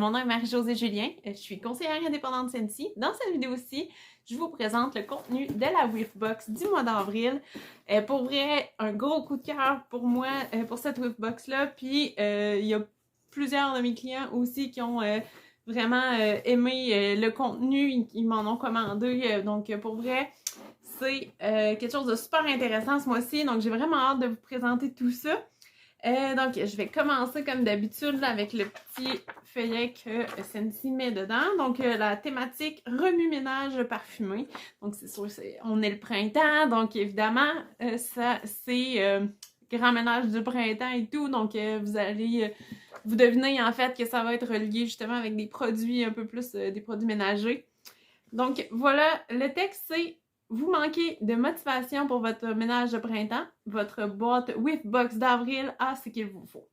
Mon nom est Marie-Josée Julien, je suis conseillère indépendante Scentsy. Dans cette vidéo-ci, je vous présente le contenu de la Whiffbox du mois d'avril. Pour vrai, un gros coup de cœur pour moi pour cette Whiffbox-là. Puis il y a plusieurs de mes clients aussi qui ont vraiment aimé le contenu, ils m'en ont commandé. Donc pour vrai, c'est quelque chose de super intéressant ce mois-ci. Donc j'ai vraiment hâte de vous présenter tout ça. Donc, je vais commencer comme d'habitude avec le petit feuillet que Scentsy met dedans. Donc, la thématique remue-ménage parfumé. Donc, c'est sûr, on est le printemps, donc évidemment, ça c'est grand ménage du printemps et tout. Donc, vous allez vous devinez en fait que ça va être relié justement avec des produits un peu plus, des produits ménagers. Donc, voilà, le texte c'est: vous manquez de motivation pour votre ménage de printemps, votre boîte Whiffbox d'avril a ce qu'il vous faut.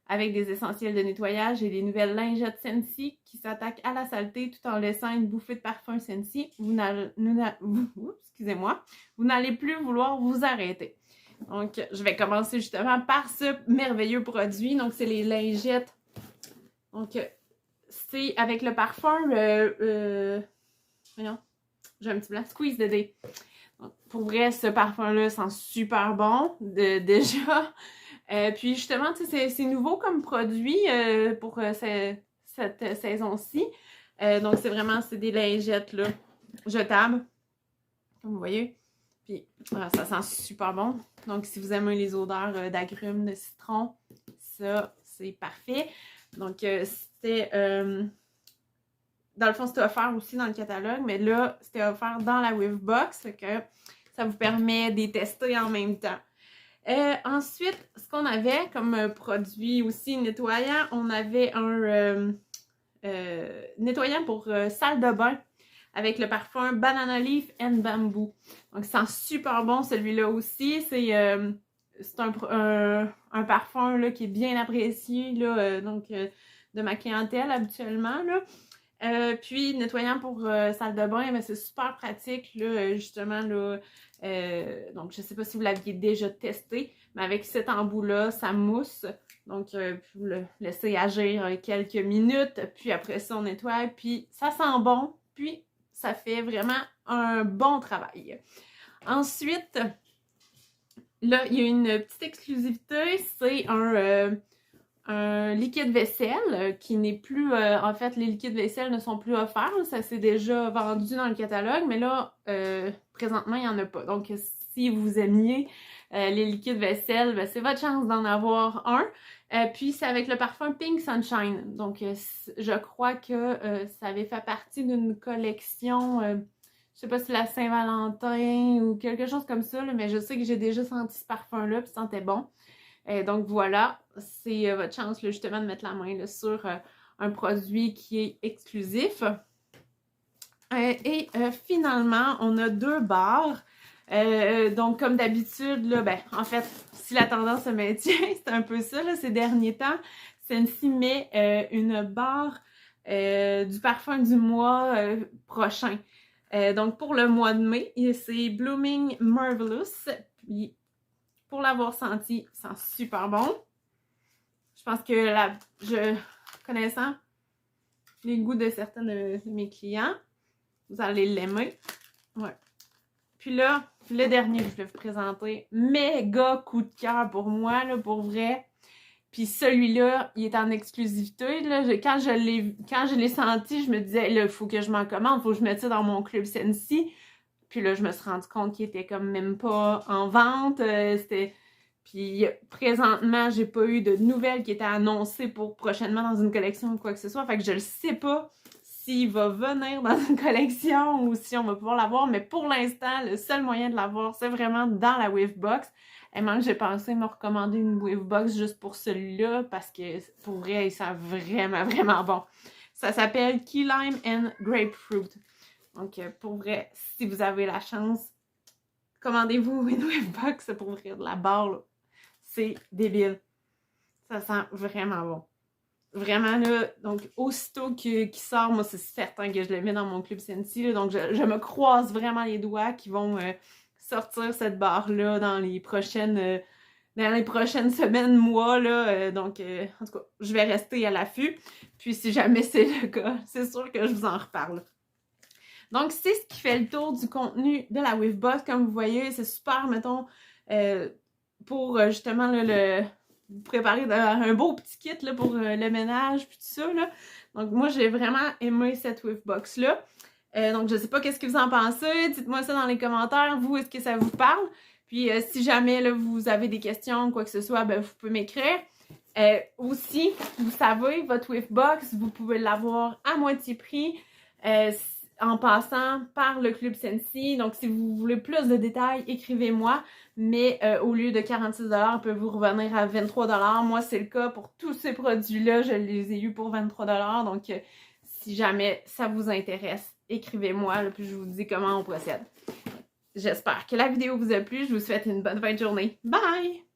Avec des essentiels de nettoyage et des nouvelles lingettes Scentsy qui s'attaquent à la saleté tout en laissant une bouffée de parfum Scentsy, vous n'allez plus vouloir vous arrêter. Donc, je vais commencer justement par ce merveilleux produit. Donc, c'est les lingettes. Donc, c'est avec le parfum, voyons, j'ai un petit blanc, Squeeze Day. Pour vrai, ce parfum-là sent super bon déjà. Puis justement, tu sais, c'est nouveau comme produit pour cette saison-ci. Donc c'est vraiment, c'est des lingettes là, jetables, comme vous voyez. Puis ça sent super bon. Donc si vous aimez les odeurs d'agrumes, de citron, ça c'est parfait. Donc c'était... dans le fond, c'était offert aussi dans le catalogue, mais là, c'était offert dans la Whiffbox, que ça vous permet de les tester en même temps. Ensuite, ce qu'on avait comme produit aussi nettoyant, on avait un nettoyant pour salle de bain avec le parfum Banana Leaf and Bamboo. Donc, ça sent super bon celui-là aussi. C'est un parfum là, qui est bien apprécié là, de ma clientèle habituellement. Là. Puis, nettoyant pour salle de bain, ben, c'est super pratique, là, justement, là. Donc, je ne sais pas si vous l'aviez déjà testé, mais avec cet embout-là, ça mousse. Donc, vous le laissez agir quelques minutes, puis après ça, on nettoie, puis ça sent bon, puis ça fait vraiment un bon travail. Ensuite, là, il y a une petite exclusivité, c'est un liquide vaisselle qui n'est plus... en fait, les liquides vaisselle ne sont plus offerts. Là, ça s'est déjà vendu dans le catalogue, mais là, présentement, il n'y en a pas. Donc, si vous aimiez les liquides vaisselle, ben, c'est votre chance d'en avoir un. Puis, c'est avec le parfum Pink Sunshine. Donc, je crois que ça avait fait partie d'une collection... je sais pas si la Saint-Valentin ou quelque chose comme ça, là, mais je sais que j'ai déjà senti ce parfum-là, puis ça sentait bon. Donc voilà, c'est votre chance là, justement de mettre la main là, sur un produit qui est exclusif. Finalement, on a 2 barres. Donc comme d'habitude, là, ben, en fait, si la tendance se maintient, c'est un peu ça là, ces derniers temps. Scentsy met une barre du parfum du mois prochain. Donc pour le mois de mai, c'est Blooming Marvelous. Puis, pour l'avoir senti, ça sent super bon. Je pense que connaissant les goûts de certains de mes clients, vous allez l'aimer. Ouais. Puis là, le dernier que je vais vous présenter, méga coup de cœur pour moi, là, pour vrai. Puis celui-là, il est en exclusivité. Là. Quand je l'ai senti, je me disais, là, il faut que je m'en commande, il faut que je mette ça dans mon club Scentsy. Puis là, je me suis rendu compte qu'il était comme même pas en vente. Puis présentement, j'ai pas eu de nouvelles qui étaient annoncées pour prochainement dans une collection ou quoi que ce soit. Fait que je le sais pas s'il va venir dans une collection ou si on va pouvoir l'avoir. Mais pour l'instant, le seul moyen de l'avoir, c'est vraiment dans la Whiffbox. Et même, j'ai pensé me recommander une Whiffbox juste pour celui-là parce que pour vrai, il sent vraiment, vraiment bon. Ça s'appelle Key Lime and Grapefruit. Donc, pour vrai, si vous avez la chance, commandez-vous une Whiffbox pour ouvrir de la barre. C'est débile. Ça sent vraiment bon. Vraiment, là, donc, aussitôt qu'il sort, moi, c'est certain que je le mets dans mon club Scentsy. Là, donc, je me croise vraiment les doigts qui vont sortir cette barre-là dans les prochaines dans les prochaines semaines, mois, là. Donc, en tout cas, je vais rester à l'affût. Puis, si jamais c'est le cas, c'est sûr que je vous en reparle. Donc, c'est ce qui fait le tour du contenu de la Wavebox. Comme vous voyez, c'est super, mettons, pour justement là, préparer un beau petit kit là, pour le ménage puis tout ça. Là. Donc, moi, j'ai vraiment aimé cette Wavebox-là. Donc, je sais pas qu'est-ce que vous en pensez. Dites-moi ça dans les commentaires. Vous, est-ce que ça vous parle? Puis, si jamais là, vous avez des questions, quoi que ce soit, ben, vous pouvez m'écrire. Aussi, vous savez, votre Wavebox, vous pouvez l'avoir à moitié prix en passant par le Club Scentsy. Donc, si vous voulez plus de détails, écrivez-moi. Mais au lieu de 46$, on peut vous revenir à 23$. Moi, c'est le cas pour tous ces produits-là. Je les ai eus pour 23$. Donc, si jamais ça vous intéresse, écrivez-moi. Puis, je vous dis comment on procède. J'espère que la vidéo vous a plu. Je vous souhaite une bonne fin de journée. Bye!